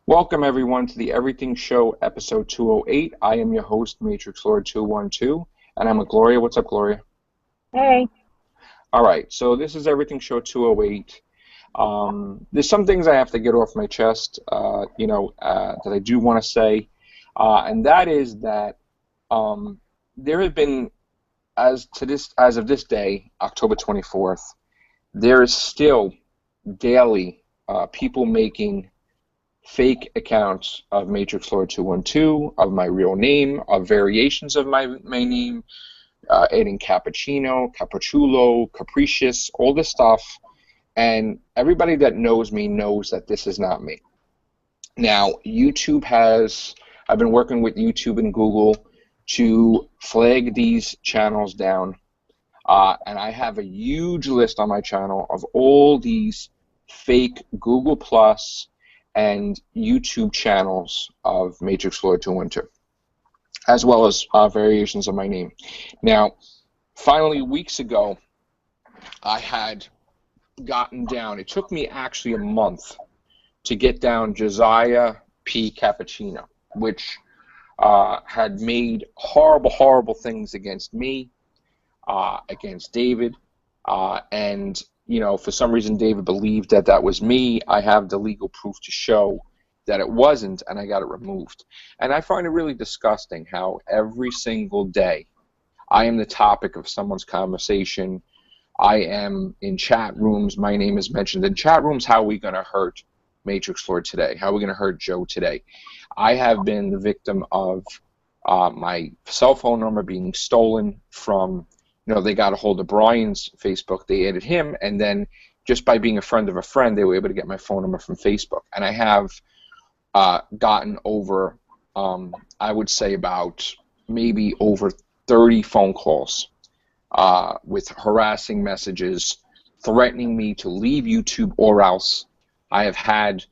Welcome everyone to the Everything Show episode 208. I am your host, Matrixlord 212, and I'm with Gloria. What's up, Gloria? Hey. All right, so this is Everything Show 208. There's some things I have to get off my chest, that I do want to say, and that is that there have been, as of this day, October 24th, there is still daily people making fake accounts of Matrixlord212, of my real name, of variations of my name, adding cappuccino, cappucciolo, capricious, all this stuff. And everybody that knows me knows that this is not me. Now, I've been working with YouTube and Google to flag these channels down. And I have a huge list on my channel of all these fake Google Plus and YouTube channels of Matrixlord212, as well as variations of my name. Now, finally, weeks ago, I had gotten down. It took me actually a month to get down Josiah P. Cappuccino, which had made horrible, horrible things against me, against David, and for some reason, David believed that that was me. I have the legal proof to show that it wasn't, and I got it removed. And I find it really disgusting how every single day I am the topic of someone's conversation. I am in chat rooms. My name is mentioned in chat rooms. How are we going to hurt Matrixlord today? How are we going to hurt Joe today? I have been the victim of my cell phone number being stolen from. They got a hold of Brian's Facebook, they added him, and then just by being a friend of a friend, they were able to get my phone number from Facebook. And I have gotten over, I would say about maybe over 30 phone calls with harassing messages, threatening me to leave YouTube or else. I have had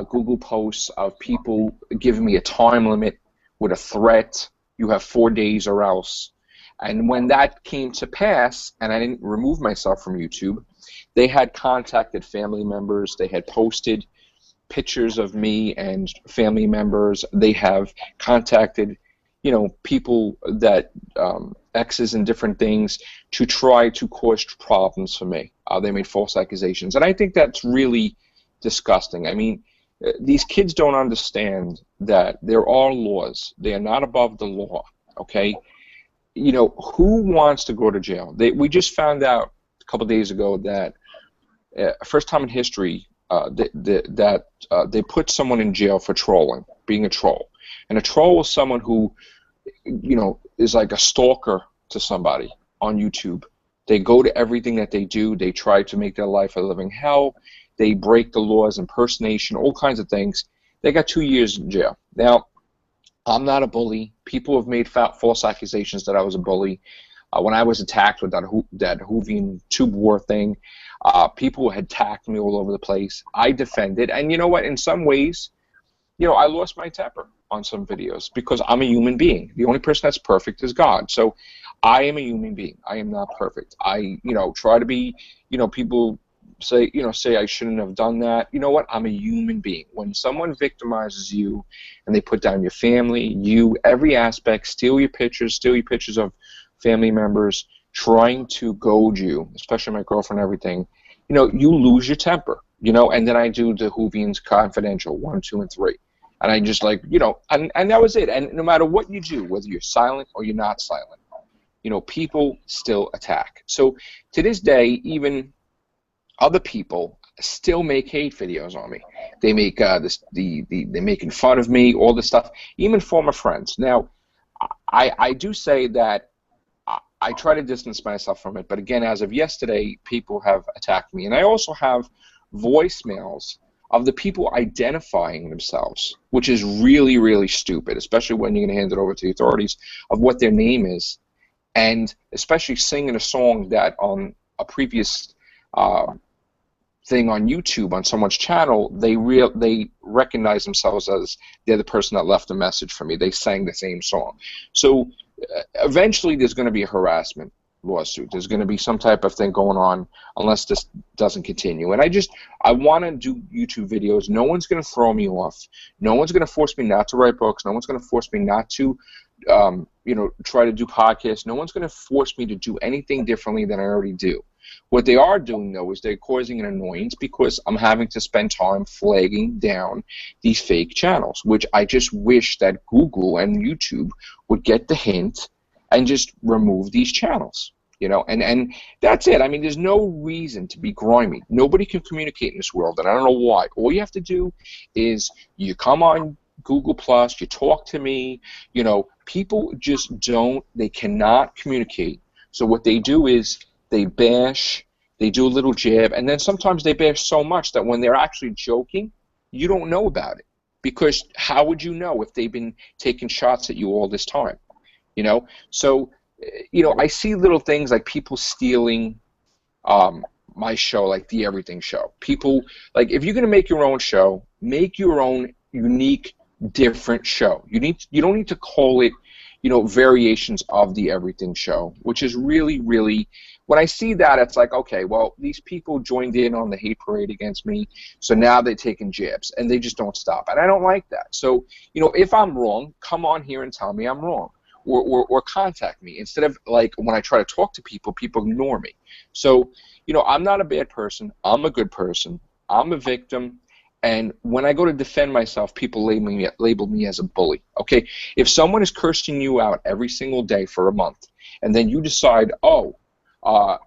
Google posts of people giving me a time limit with a threat, you have 4 days or else. And when that came to pass, and I didn't remove myself from YouTube, they had contacted family members. They had posted pictures of me and family members. They have contacted, people that, exes and different things to try to cause problems for me. They made false accusations. And I think that's really disgusting. I mean, these kids don't understand that there are laws. They are not above the law, okay? Who wants to go to jail? We just found out a couple of days ago that first time in history that they put someone in jail for trolling, being a troll. And a troll is someone who, is like a stalker to somebody on YouTube. They go to everything that they do. They try to make their life a living hell. They break the laws, impersonation, all kinds of things. They got 2 years in jail. Now, I'm not a bully. People have made false accusations that I was a bully. When I was attacked with that Hoovian tube war thing, people had attacked me all over the place. I defended. And you know what? In some ways, I lost my temper on some videos because I'm a human being. The only person that's perfect is God. So I am a human being. I am not perfect. I, try to be, people say I shouldn't have done that. You know what? I'm a human being. When someone victimizes you and they put down your family, every aspect, steal your pictures of family members, trying to goad you, especially my girlfriend, everything, you lose your temper, and then I do the Hoovians Confidential 1, 2, and 3. And I just and that was it. And no matter what you do, whether you're silent or you're not silent, people still attack. So to this day, even other people still make hate videos on me. They make they're making fun of me, all this stuff, even former friends. Now, I do say that I try to distance myself from it, but again, as of yesterday, people have attacked me. And I also have voicemails of the people identifying themselves, which is really, really stupid, especially when you're going to hand it over to the authorities, of what their name is, and especially singing a song that on a previous thing on YouTube on someone's channel, they recognize themselves as they're the person that left a message for me. They sang the same song. So eventually there's going to be a harassment. lawsuit. There's going to be some type of thing going on unless this doesn't continue. And I want to do YouTube videos. No one's going to throw me off. No one's going to force me not to write books. No one's going to force me not to, try to do podcasts. No one's going to force me to do anything differently than I already do. What they are doing, though, is they're causing an annoyance because I'm having to spend time flagging down these fake channels, which I just wish that Google and YouTube would get the hint and just remove these channels, and that's it. I mean, there's no reason to be grimy. Nobody can communicate in this world, and I don't know why. All you have to do is you come on Google Plus, you talk to me, people just they cannot communicate. So what they do is they bash, they do a little jab, and then sometimes they bash so much that when they're actually joking, you don't know about it. Because how would you know if they've been taking shots at you all this time? So, I see little things like people stealing my show, like the Everything Show. People, like, if you're going to make your own show, make your own unique, different show. You don't need to call it, variations of the Everything Show, which is really, really, when I see that, it's like, okay, well, these people joined in on the hate parade against me, so now they're taking jabs, and they just don't stop. And I don't like that. So, if I'm wrong, come on here and tell me I'm wrong. Or contact me. Instead of, like, when I try to talk to people ignore me. So, I'm not a bad person. I'm a good person. I'm a victim. And when I go to defend myself, people label me as a bully. Okay? If someone is cursing you out every single day for a month, and then you decide,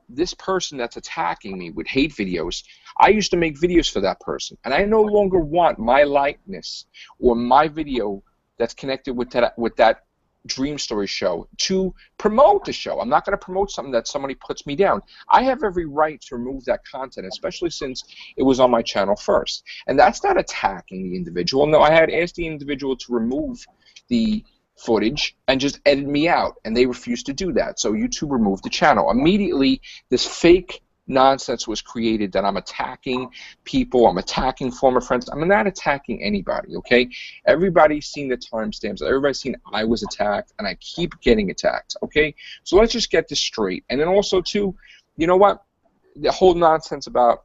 this person that's attacking me with hate videos, I used to make videos for that person, and I no longer want my likeness or my video that's connected with that Dream Story show to promote the show. I'm not going to promote something that somebody puts me down. I have every right to remove that content, especially since it was on my channel first. And that's not attacking the individual. No, I had asked the individual to remove the footage and just edit me out, and they refused to do that. So YouTube removed the channel. Immediately, this fake nonsense was created that I'm attacking people, I'm attacking former friends. I'm not attacking anybody, okay? Everybody's seen the timestamps. Everybody's seen I was attacked, and I keep getting attacked, okay? So let's just get this straight. And then also, too, you know what? The whole nonsense about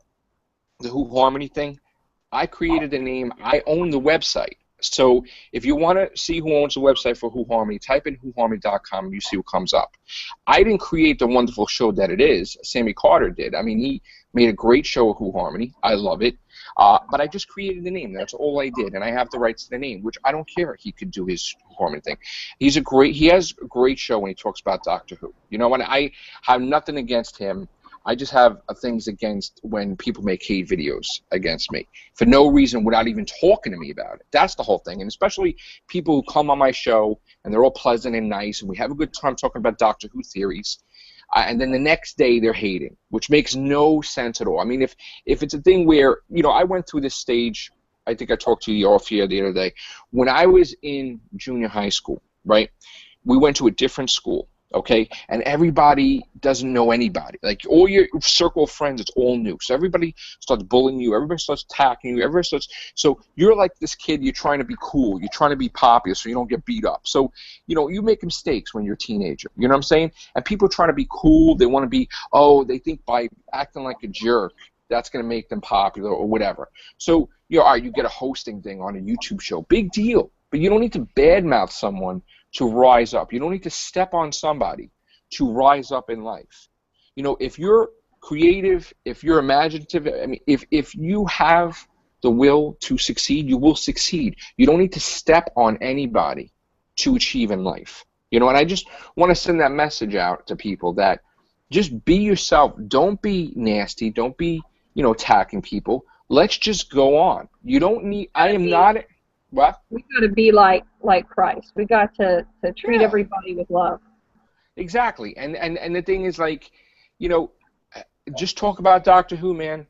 the Who Harmony thing, I created a name. I own the website. So if you want to see who owns the website for Who Harmony, type in whoharmony.com and you see what comes up. I didn't create the wonderful show that it is. Sammy Carter did. I mean, he made a great show of Who Harmony. I love it. But I just created the name. That's all I did. And I have the rights to the name, which I don't care. He could do his Who Harmony thing. He has a great show when he talks about Doctor Who. And I have nothing against him. I just have things against when people make hate videos against me for no reason without even talking to me about it. That's the whole thing. And especially people who come on my show and they're all pleasant and nice and we have a good time talking about Doctor Who theories. And then the next day they're hating, which makes no sense at all. I mean, if it's a thing where, I went through this stage, I think I talked to you off here the other day. When I was in junior high school, right, we went to a different school. Okay, and everybody doesn't know anybody. Like all your circle of friends, it's all new. So everybody starts bullying you. Everybody starts attacking you. Everybody starts. So you're like this kid. You're trying to be cool. You're trying to be popular, so you don't get beat up. So you make mistakes when you're a teenager. You know what I'm saying? And people trying to be cool. They want to be. Oh, they think by acting like a jerk, that's going to make them popular or whatever. So all right, you get a hosting thing on a YouTube show. Big deal. But you don't need to badmouth someone to rise up. You don't need to step on somebody to rise up in life. If you're creative, if you're imaginative, I mean, if you have the will to succeed, you will succeed. You don't need to step on anybody to achieve in life. And I just want to send that message out to people that just be yourself. Don't be nasty. Don't be, attacking people. Let's just go on. You don't need, I am not... What? We got to be like Christ. We got to treat everybody with love. Exactly. And the thing is, like, just talk about Doctor Who, man.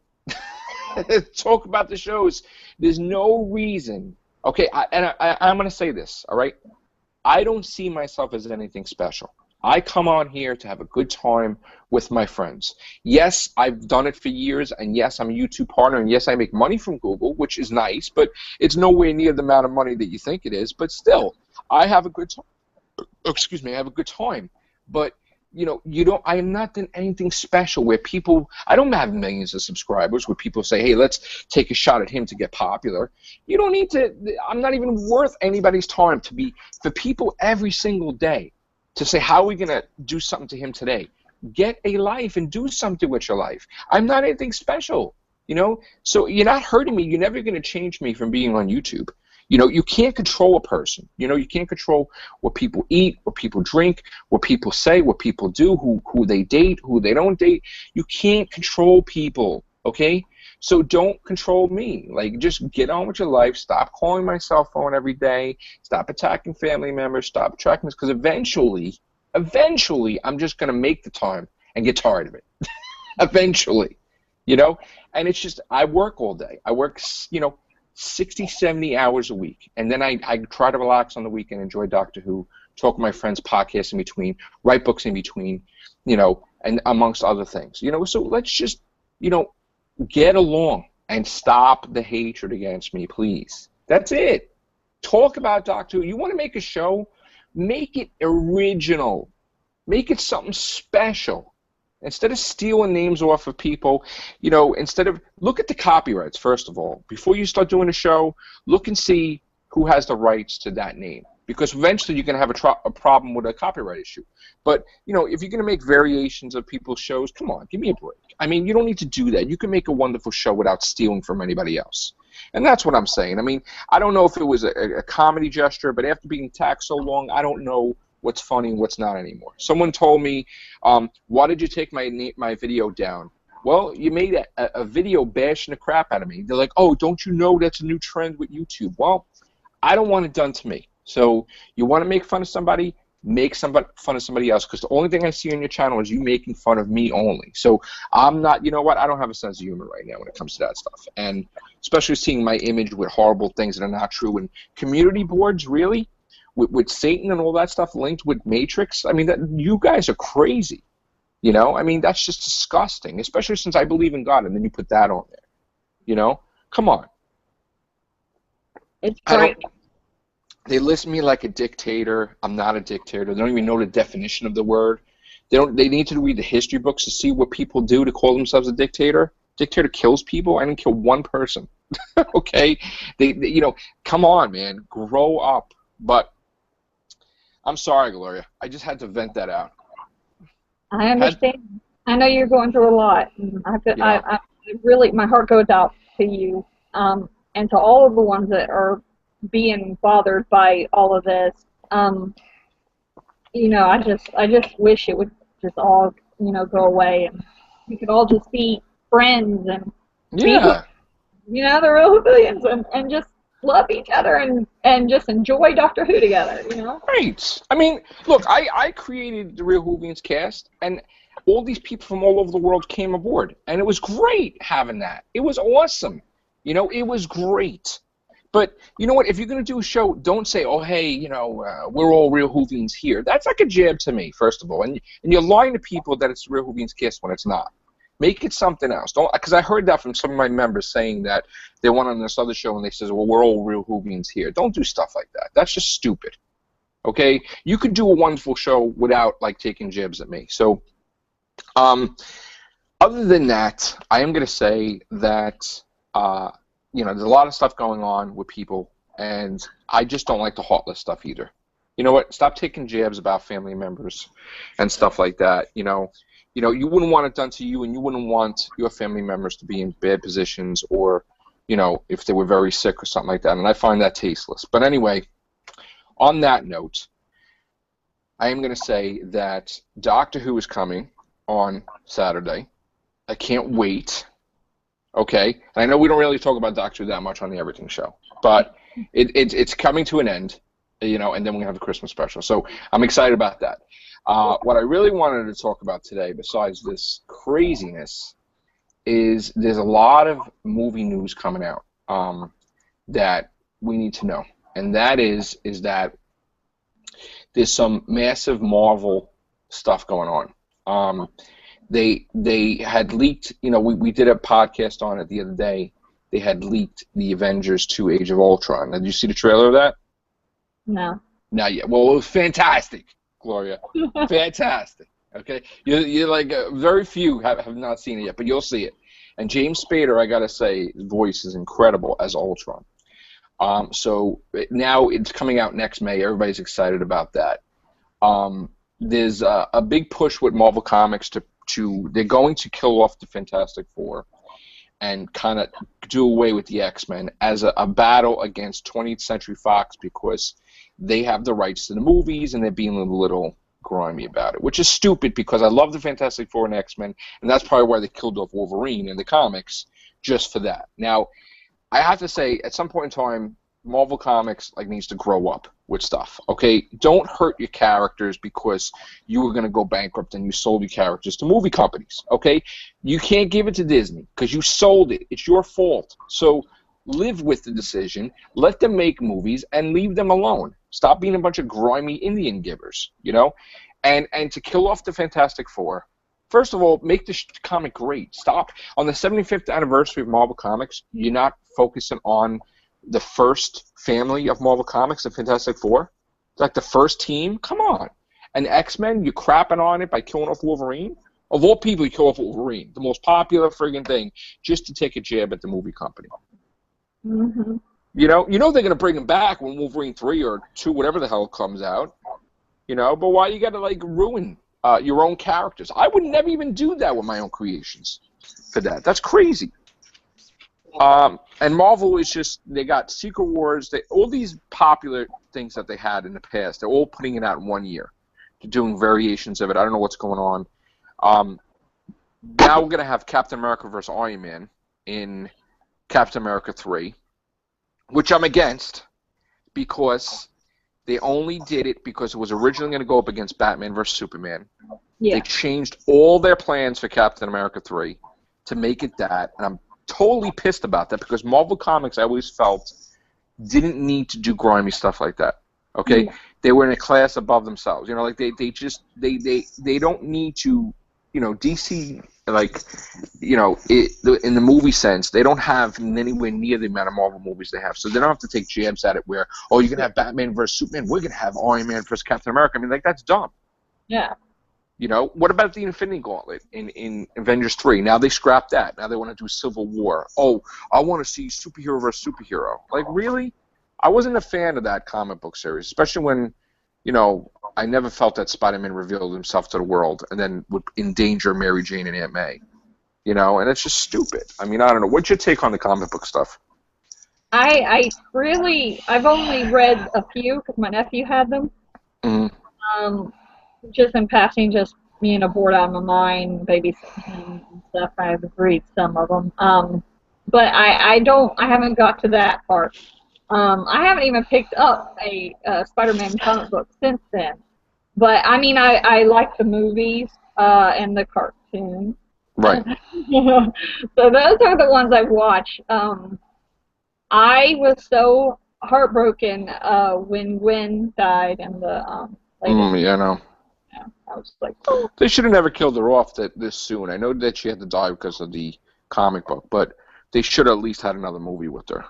Talk about the shows. There's no reason. Okay, I'm going to say this, all right? I don't see myself as anything special. I come on here to have a good time with my friends. Yes, I've done it for years, and yes, I'm a YouTube partner, and yes, I make money from Google, which is nice, but it's nowhere near the amount of money that you think it is. But still, I have a good time. Excuse me, I have a good time. But I have not done anything special where people, I don't have millions of subscribers where people say, hey, let's take a shot at him to get popular. You don't need to, I'm not even worth anybody's time for people every single day to say, how are we going to do something to him today? Get a life and do something with your life. I'm not anything special, so you're not hurting me. You're never going to change me from being on YouTube. You can't control a person. You can't control what people eat, what people drink, what people say, what people do, who they date, who they don't date. You can't control people, okay? So don't control me. Like, just get on with your life. Stop calling my cell phone every day. Stop attacking family members. Stop attacking this, because eventually, I'm just going to make the time and get tired of it. Eventually, And it's just, I work all day. I work, 60, 70 hours a week. And then I try to relax on the weekend, enjoy Doctor Who, talk to my friends, podcasts in between, write books in between, and amongst other things. So let's just, get along and stop the hatred against me, please. That's it. Talk about Doctor Who. You want to make a show? Make it original. Make it something special. Instead of stealing names off of people, look at the copyrights, first of all. Before you start doing a show, look and see who has the rights to that name. Because eventually you're going to have a problem with a copyright issue. But, if you're going to make variations of people's shows, come on, give me a break. I mean, you don't need to do that. You can make a wonderful show without stealing from anybody else. And that's what I'm saying. I mean, I don't know if it was a comedy gesture, but after being tagged so long, I don't know what's funny and what's not anymore. Someone told me, why did you take my video down? Well, you made a video bashing the crap out of me. They're like, oh, don't you know that's a new trend with YouTube? Well, I don't want it done to me. So you want to make fun of somebody, make fun of somebody else, because the only thing I see on your channel is you making fun of me only. So I'm not, I don't have a sense of humor right now when it comes to that stuff. And especially seeing my image with horrible things that are not true. And community boards, really? With Satan and all that stuff linked with Matrix, I mean, you guys are crazy, I mean, that's just disgusting, especially since I believe in God, and then you put that on there, Come on. It's great. They list me like a dictator. I'm not a dictator. They don't even know the definition of the word. They need to read the history books to see what people do to call themselves a dictator. Dictator kills people. I didn't kill one person. Okay? They come on, man. Grow up. But I'm sorry, Gloria. I just had to vent that out. I understand. I know you're going through a lot. I really, my heart goes out to you, and to all of the ones that are being bothered by all of this. I just wish it would just all, go away, and we could all just be friends and be, the real Whovians, and just love each other and just enjoy Doctor Who together, Right. I mean, look, I created the Real Whovians cast, and all these people from all over the world came aboard, and it was great having that. It was awesome. It was great. But you know what? If you're going to do a show, don't say, oh, hey, we're all Real Whovians here. That's like a jab to me, first of all. And you're lying to people that it's Real Whovians cast when it's not. Make it something else. Don't, because I heard that from some of my members saying that they went on this other show and they says, well, we're all Real Whovians here. Don't do stuff like that. That's just stupid. Okay? You could do a wonderful show without, like, taking jabs at me. So, other than that, I am going to say that, there's a lot of stuff going on with people, and I just don't like the heartless stuff either. You know what? Stop taking jabs about family members and stuff like that. You wouldn't want it done to you, and you wouldn't want your family members to be in bad positions, or, if they were very sick or something like that. And I find that tasteless. But anyway, on that note, I am going to say that Doctor Who is coming on Saturday. I can't wait. Okay, and I know we don't really talk about Doctor Who that much on the Everything Show, but it's coming to an end, and then we're gonna have the Christmas special. So I'm excited about that. What I really wanted to talk about today, besides this craziness, is there's a lot of movie news coming out that we need to know, and that is that there's some massive Marvel stuff going on. They had leaked, we did a podcast on it the other day. They had leaked the Avengers 2 Age of Ultron. Did you see the trailer of that? No. Not yet. Well, it was fantastic, Gloria. Fantastic. Okay, you're like very few have not seen it yet, but you'll see it. And James Spader, I gotta say, his voice is incredible as Ultron. So now it's coming out next May. Everybody's excited about that. There's a big push with Marvel Comics to they're going to kill off the Fantastic Four and kind of do away with the X-Men as a battle against 20th Century Fox because they have the rights to the movies and they're being a little grimy about it, which is stupid because I love the Fantastic Four and X-Men, and that's probably why they killed off Wolverine in the comics, just for that. Now, I have to say, at some point in time, Marvel Comics needs to grow up with stuff. Okay, don't hurt your characters because you were going to go bankrupt and you sold your characters to movie companies. Okay, you can't give it to Disney because you sold it. It's your fault. So live with the decision. Let them make movies and leave them alone. Stop being a bunch of grimy Indian givers. You know, and to kill off the Fantastic Four. First of all, make the comic great. Stop on the 75th anniversary of Marvel Comics. You're not focusing on the first family of Marvel Comics, the Fantastic Four, like the first team. Come on, and X-Men, you crapping on it by killing off Wolverine. Of all people, you kill off Wolverine, the most popular friggin' thing, just to take a jab at the movie company. Mm-hmm. You know they're gonna bring him back when Wolverine 3 or 2, whatever the hell comes out. You know, but why you gotta ruin your own characters? I would never even do that with my own creations. For that, that's crazy. And Marvel is just, they got Secret Wars, all these popular things that they had in the past, they're all putting it out in 1 year. They're doing variations of it. I don't know what's going on. Now we're going to have Captain America vs. Iron Man in Captain America 3, which I'm against because they only did it because it was originally going to go up against Batman vs. Superman. Yeah. They changed all their plans for Captain America 3 to make it that, and I'm totally pissed about that because Marvel Comics, I always felt, didn't need to do grimy stuff like that. Okay, they were in a class above themselves. You know, they don't need to. You know, DC in the movie sense, they don't have anywhere near the amount of Marvel movies they have, so they don't have to take jabs at it. Where you're gonna have Batman versus Superman, we're gonna have Iron Man versus Captain America. I mean, that's dumb. Yeah. You know, what about the Infinity Gauntlet in Avengers 3? Now they scrapped that. Now they want to do Civil War. Oh, I want to see superhero versus superhero. Really? I wasn't a fan of that comic book series, especially when, I never felt that Spider-Man revealed himself to the world and then would endanger Mary Jane and Aunt May. And it's just stupid. I mean, I don't know. What's your take on the comic book stuff? I've only read a few because my nephew had them. Mm-hmm. Just in passing, just being bored out of my mind, babysitting him and stuff. I've read some of them. But I haven't got to that part. I haven't even picked up a Spider-Man comic book since then. But, I mean, I like the movies and the cartoons. Right. So those are the ones I've watched. I was so heartbroken when Gwen died in the latest. Yeah, I know. I was like, oh. They should have never killed her off this soon. I know that she had to die because of the comic book, but they should have at least had another movie with her.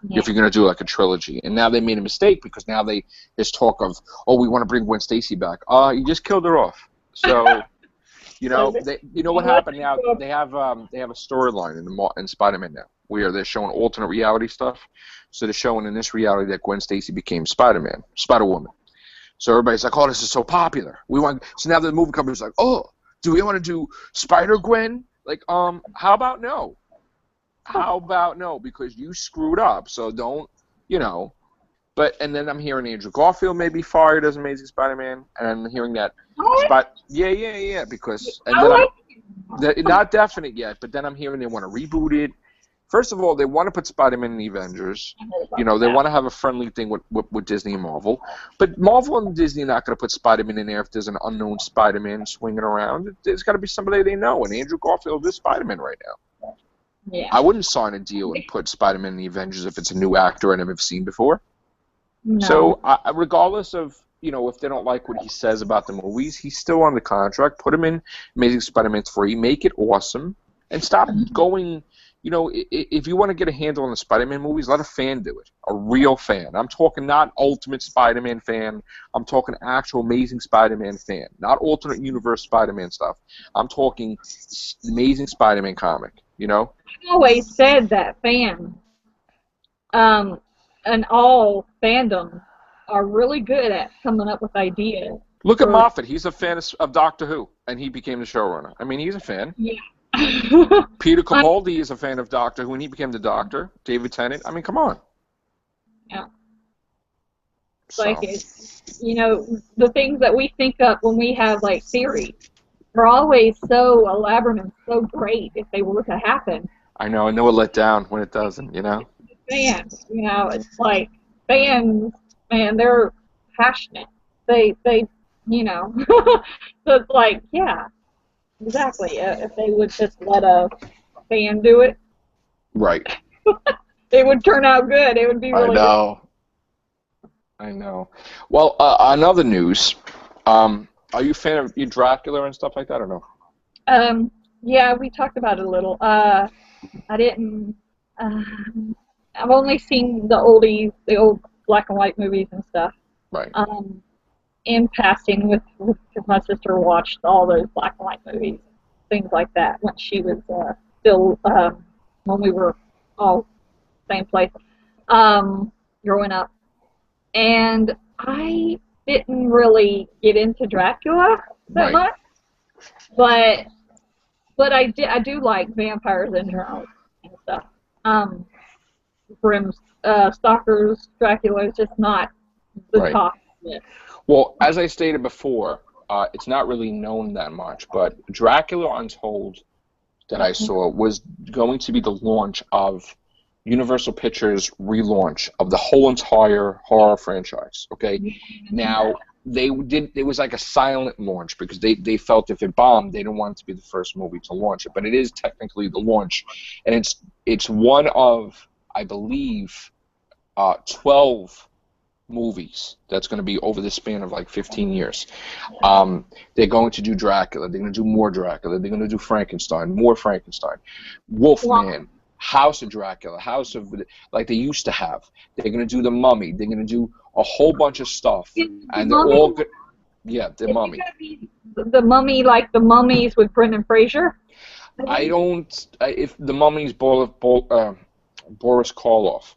Yeah. If you're going to do a trilogy. And now they made a mistake because now there's talk of, we want to bring Gwen Stacy back. You just killed her off. So, what happened now? They have a storyline in Spider-Man now where they're showing alternate reality stuff. So they're showing in this reality that Gwen Stacy became Spider-Man, Spider-Woman. So everybody's like, this is so popular. So now the movie company's like, do we want to do Spider-Gwen? How about no? How about no? Because you screwed up. So don't, And then I'm hearing Andrew Garfield may be fired as Amazing Spider-Man. And I'm hearing that. Yeah. Because, not definite yet, but then I'm hearing they want to reboot it. First of all, they want to put Spider-Man in the Avengers. They want to have a friendly thing with Disney and Marvel. But Marvel and Disney are not going to put Spider-Man in there if there's an unknown Spider-Man swinging around. There's got to be somebody they know, and Andrew Garfield is Spider-Man right now. Yeah. I wouldn't sign a deal and put Spider-Man in the Avengers if it's a new actor I've never seen before. No. So, regardless of, if they don't like what he says about the movies, he's still on the contract. Put him in Amazing Spider-Man 3. Make it awesome. And stop going... you know, if you want to get a handle on the Spider-Man movies, let a fan do it. A real fan. I'm talking not Ultimate Spider-Man fan. I'm talking actual Amazing Spider-Man fan. Not alternate universe Spider-Man stuff. I'm talking Amazing Spider-Man comic, you know? I've always said that fans, and all fandoms are really good at coming up with ideas. Look at Moffat. He's a fan of Doctor Who, and he became the showrunner. I mean, he's a fan. Yeah. Peter Capaldi is a fan of Doctor Who, and he became the Doctor. David Tennant. I mean, come on. Yeah. So. Like, it's, you know, the things that we think up when we have, like, theories are always so elaborate and so great if they were to happen. I know it let down when it doesn't, you know? Fans, you know, it's like, fans, man, they're passionate. They you know, so it's like, yeah, exactly. If they would just let a fan do it, right, it would turn out good. It would be really good. I know. Well, on other news, are you a fan of Dracula and stuff like that, or no? Yeah, we talked about it a little. I didn't. I've only seen the old black and white movies and stuff. Right. In passing because my sister watched all those black and white movies, things like that, when she was still, when we were all same place, growing up. And I didn't really get into Dracula that much, but I do like vampires in general and stuff. Brim Stoker's Dracula is just not the top of it. Well, as I stated before, it's not really known that much, but Dracula Untold that I saw was going to be the launch of Universal Pictures' relaunch of the whole entire horror franchise. Okay, now it was like a silent launch because they felt if it bombed, they didn't want it to be the first movie to launch it, but it is technically the launch, and it's one of, I believe, 12 movies that's going to be over the span of like 15 years. They're going to do Dracula. They're going to do more Dracula. They're going to do Frankenstein, more Frankenstein, Wolfman, House of Dracula, like they used to have. They're going to do The Mummy. They're going to do a whole bunch of stuff, and they're all good. Yeah, The Mummy. The Mummy, like the mummies with Brendan Fraser. I don't. If The Mummy's Boris Karloff.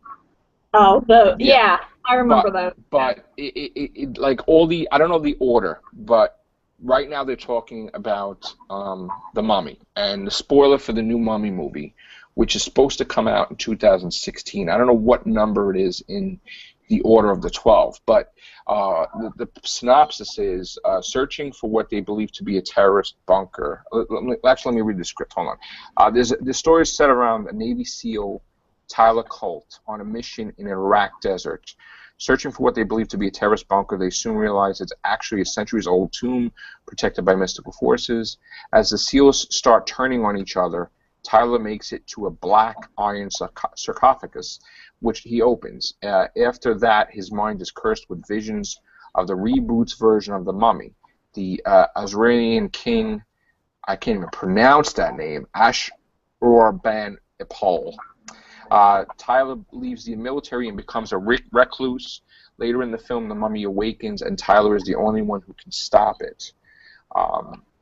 Oh, yeah. I remember that. But it like all the, I don't know the order, but right now they're talking about The Mummy, and the spoiler for the new Mummy movie, which is supposed to come out in 2016. I don't know what number it is in the order of the 12, but the synopsis is searching for what they believe to be a terrorist bunker. Let me read the script. Hold on. The story is set around a Navy SEAL, Tyler Colt, on a mission in Iraq desert. Searching for what they believe to be a terrorist bunker, they soon realize it's actually a centuries-old tomb protected by mystical forces. As the SEALs start turning on each other, Tyler makes it to a black iron sarcophagus, which he opens. After that, his mind is cursed with visions of the reboots version of The Mummy. The Azraelian king, I can't even pronounce that name, Ashurbanipal. Tyler leaves the military and becomes a recluse. Later in the film, the mummy awakens, and Tyler is the only one who can stop it.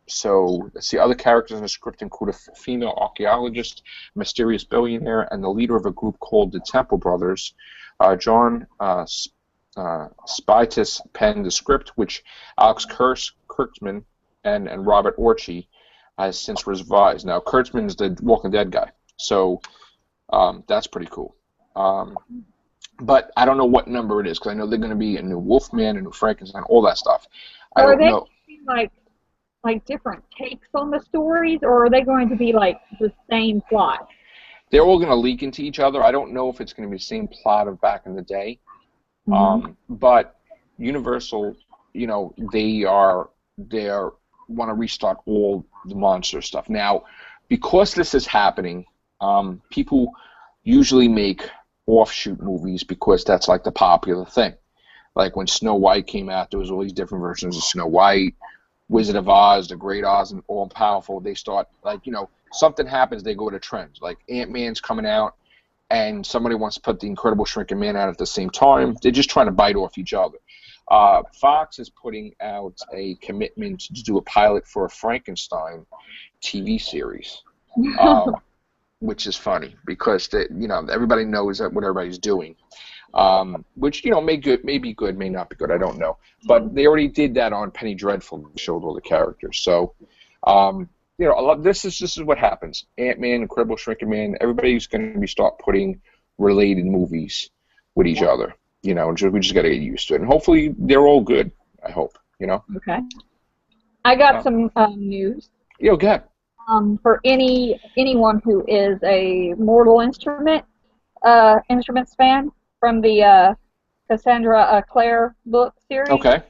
So, let's see, other characters in the script include a female archaeologist, a mysterious billionaire, and the leader of a group called the Temple Brothers. John Spitus penned the script, which Alex Kurtzman and Robert Orci has since revised. Now, Kurtzman's the Walking Dead guy, so that's pretty cool. But I don't know what number it is, because I know they're going to be a new Wolfman, a new Frankenstein, all that stuff. I don't know. Like different takes on the stories, or are they going to be like the same plot? They're all going to leak into each other. I don't know if it's going to be the same plot of back in the day. But Universal, you know, they want to restart all the monster stuff. Now, because this is happening, people usually make offshoot movies because that's like the popular thing. Like when Snow White came out, there was all these different versions of Snow White. Wizard of Oz, The Great Oz, and All Powerful. They start, like, you know, something happens, they go to trends. Like Ant-Man's coming out, and somebody wants to put the Incredible Shrinking Man out at the same time. They're just trying to bite off each other. Fox is putting out a commitment to do a pilot for a Frankenstein TV series, which is funny because everybody knows that what everybody's doing, which may be good, may not be good. I don't know, but they already did that on Penny Dreadful. Showed all the characters, so. This is what happens. Ant-Man, Incredible Shrinking Man, everybody's going to start putting related movies with each other. We just got to get used to it, and hopefully they're all good. I hope. Okay. I got some news. Yo, go ahead. For anyone who is a Mortal Instruments fan from the Cassandra Clare book series. Okay.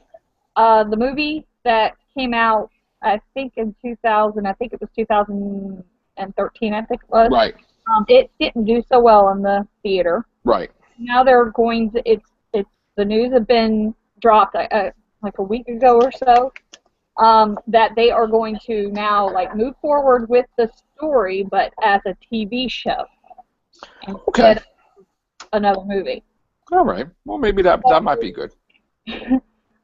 The movie that came out, I think in 2000, I think it was 2013, I think it was. Right. It didn't do so well in the theater. Right. Now they're going to, the news have been dropped like a week ago or so, that they are going to now move forward with the story, but as a TV show instead of another movie. All right. Well, maybe that might be good.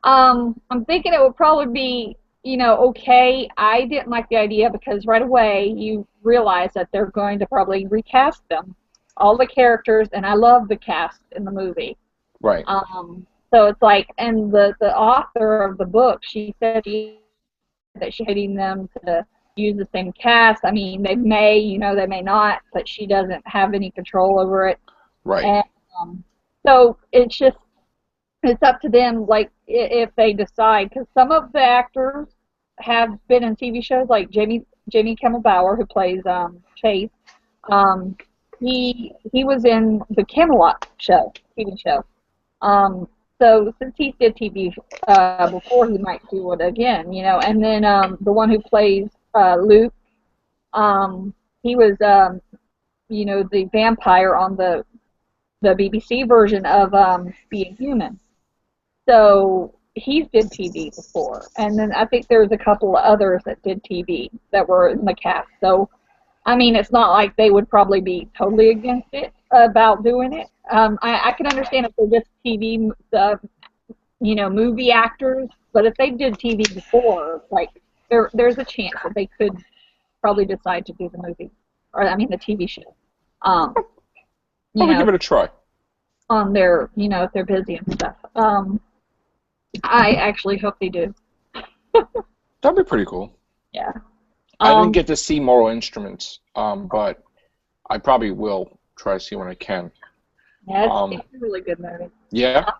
I'm thinking it would probably be, okay. I didn't like the idea because right away you realize that they're going to probably recast them, all the characters, and I love the cast in the movie. Right. So it's and the author of the book, she said that she's hating them to use the same cast. I mean, they may, they may not, but she doesn't have any control over it. Right. And so it's up to them, if they decide, because some of the actors have been in TV shows, like Jamie Kimmel Bower, who plays Chase. He was in the Camelot TV show. So since he did TV before, he might do it again, And then the one who plays Luke, he was, the vampire on the BBC version of Being Human. So he's did TV before, and then I think there's a couple of others that did TV that were in the cast. So, I mean, it's not like they would probably be totally against it about doing it. I can understand if they're just TV, movie actors, but if they did TV before, there's a chance that they could probably decide to do the movie, or the TV show. Probably give it a try. On their, if they're busy and stuff. I actually hope they do. That'd be pretty cool. Yeah. I didn't get to see Mortal Instruments, but I probably will try to see when I can. Yeah, it's a really good movie. Yeah?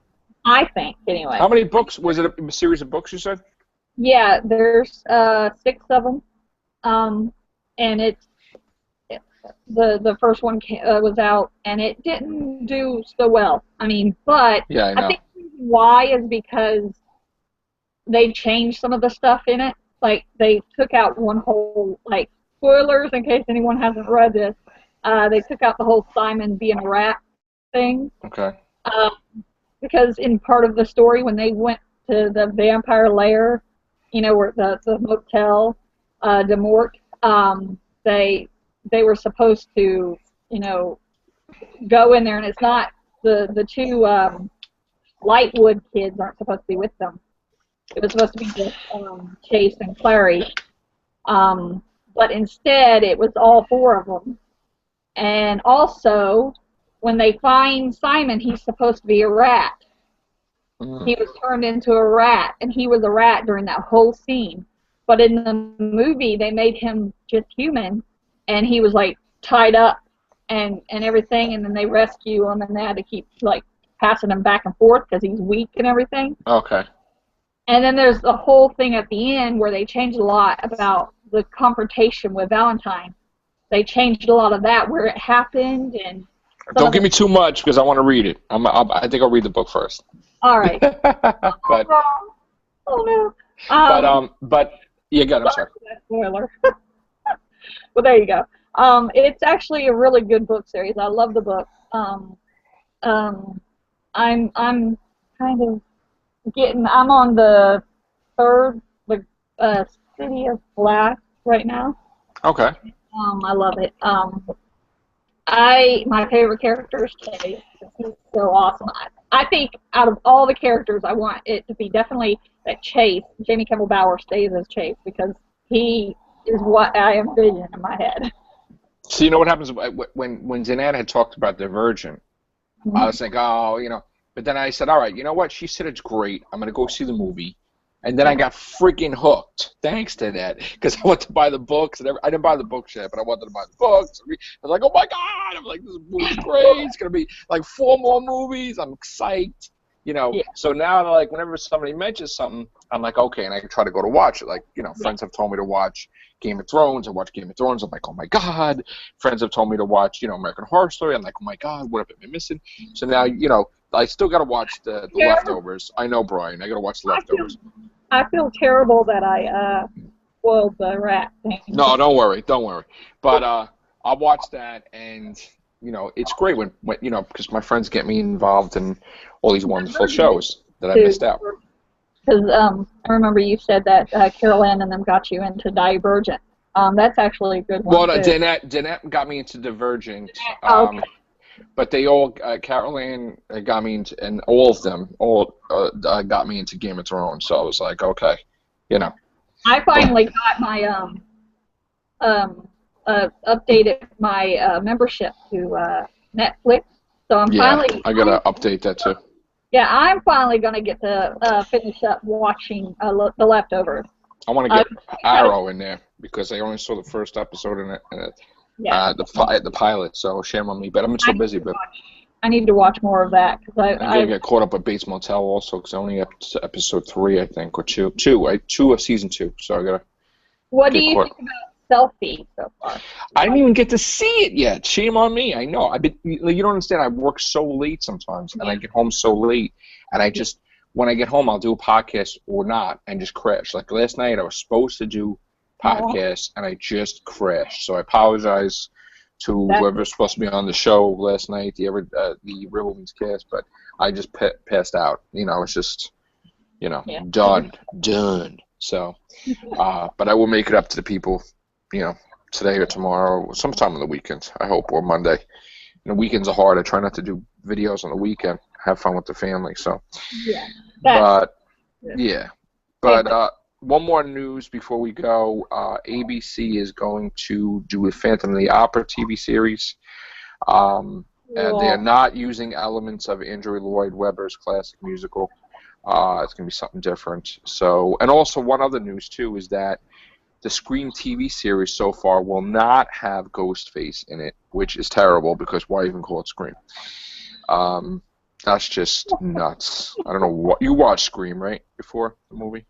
I think, anyway. How many books? Was it a series of books, you said? Yeah, there's 6 of them. And it's the first one was out, and it didn't do so well. But yeah, I know. I think why is because they changed some of the stuff in it. They took out one whole, spoilers in case anyone hasn't read this, they took out the whole Simon being a rat thing. Okay. Because in part of the story, when they went to the vampire lair, where the Motel de Mort, they were supposed to, go in there, and it's not the two Lightwood kids aren't supposed to be with them. It was supposed to be just Chase and Clary, but instead it was all 4 of them. And also, when they find Simon, he's supposed to be a rat. He was turned into a rat, and he was a rat during that whole scene. But in the movie, they made him just human, and he was tied up and everything, and then they rescue him, and they had to keep passing him back and forth because he's weak and everything. Okay. And then there's the whole thing at the end where they changed a lot about the confrontation with Valentine. They changed a lot of that, where it happened, and don't give me too much because I want to read it. I think I'll read the book first. All right. But, oh no. But yeah, go ahead. I'm sorry. Spoiler. Well, there you go. It's actually a really good book series. I love the book. I'm kind of I'm on the 3rd, City of Glass right now. Okay. I love it. My favorite character is Chase. He's so awesome. I think out of all the characters, I want it to be definitely that Chase, Jamie Kimmel Bower, stays as Chase because he is what I envision in my head. So you know what happens when Zanan had talked about Divergent, I was like, oh, but then I said, all right, you know what? She said it's great. I'm gonna go see the movie. And then I got freaking hooked thanks to that because I went to buy the books and I didn't buy the books yet, but I wanted to buy the books. I was like, oh my god! I'm like, this movie's great. It's gonna be like 4 more movies. I'm psyched. Yeah. So now, like, whenever somebody mentions something, I'm like, okay, and I can try to go to watch it. Like, friends have told me to watch Game of Thrones. I watch Game of Thrones. I'm like, oh my god. Friends have told me to watch, American Horror Story. I'm like, oh my god, what have I been missing? So now, I still got to watch the Leftovers. I know, Brian. I got to watch the Leftovers. I feel terrible that I spoiled the rat thing. No, don't worry. But I'll watch that, and it's great when because my friends get me involved in all these wonderful shows that I missed out. Because I remember you said that Carol Ann and them got you into Divergent. That's actually a good one. Well, Danette got me into Divergent. Okay. But they all, Carol Ann got me into, and all of them, got me into Game of Thrones. So I was like, okay, I finally got my updated my membership to Netflix. So I'm finally. I gotta update that too. Yeah, I'm finally gonna get to finish up watching The Leftovers. I want to get Arrow in there because I only saw the first episode in it. The pilot, so shame on me. But I'm so busy. But I need to watch more of that because I gotta get caught up with Bates Motel also because I only up to episode 3, I think, or 2 of season 2. So I gotta. What do you think about Selfie so far? I didn't even get to see it yet. Shame on me. I know. You don't understand. I work so late sometimes, and I get home so late, and I just when I get home, I'll do a podcast or not, and just crash. Like last night, I was supposed to do podcast, and I just crashed. So I apologize to whoever's supposed to be on the show last night, the Real Movies cast, but I just passed out. It's just, done. So, but I will make it up to the people, today or tomorrow, sometime on the weekends, I hope, or Monday. Weekends are hard. I try not to do videos on the weekend. Have fun with the family. So, But one more news before we go. ABC is going to do a Phantom of the Opera TV series. And they are not using elements of Andrew Lloyd Webber's classic musical. It's going to be something different. So, and also one other news, too, is that the Scream TV series so far will not have Ghostface in it, which is terrible because why even call it Scream? That's just nuts. I don't know what you watched Scream, right? Before the movie?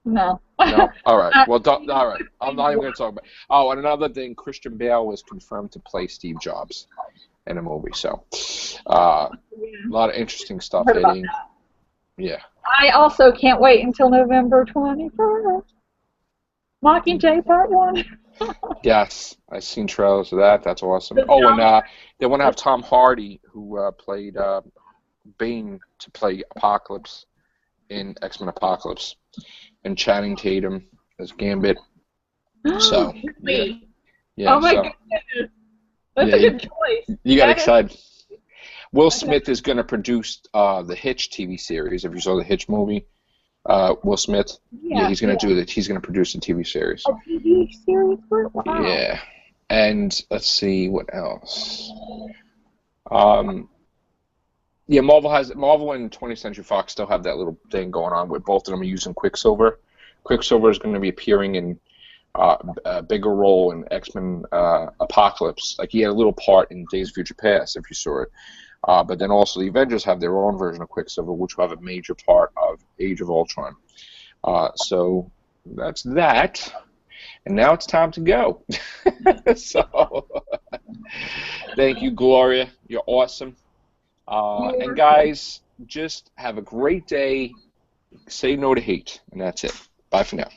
No. No? All right. Well, all right. I'm not even going to talk about it. Oh, and another thing, Christian Bale was confirmed to play Steve Jobs in a movie. So, a lot of interesting stuff hitting. Yeah. I also can't wait until November 21st. Mockingjay Part 1. Yes, I've seen trailers of that. That's awesome. Oh, and they want to have Tom Hardy, who played Bane, to play Apocalypse in X-Men Apocalypse, and Channing Tatum as Gambit. So, yeah. Oh my goodness, that's a good choice. You got excited. Will Smith is going to produce the Hitch TV series. If you saw the Hitch movie, Will Smith, he's going to do that. He's going to produce a TV series. A TV series? Wow. Yeah, and let's see what else. Marvel and 20th Century Fox still have that little thing going on where both of them are using Quicksilver. Quicksilver is going to be appearing in a bigger role in X-Men Apocalypse. Like he had a little part in Days of Future Past, if you saw it. But then also the Avengers have their own version of Quicksilver, which will have a major part of Age of Ultron. So that's that. And now it's time to go. So thank you, Gloria. You're awesome. And guys, just have a great day. Say no to hate. And that's it. Bye for now.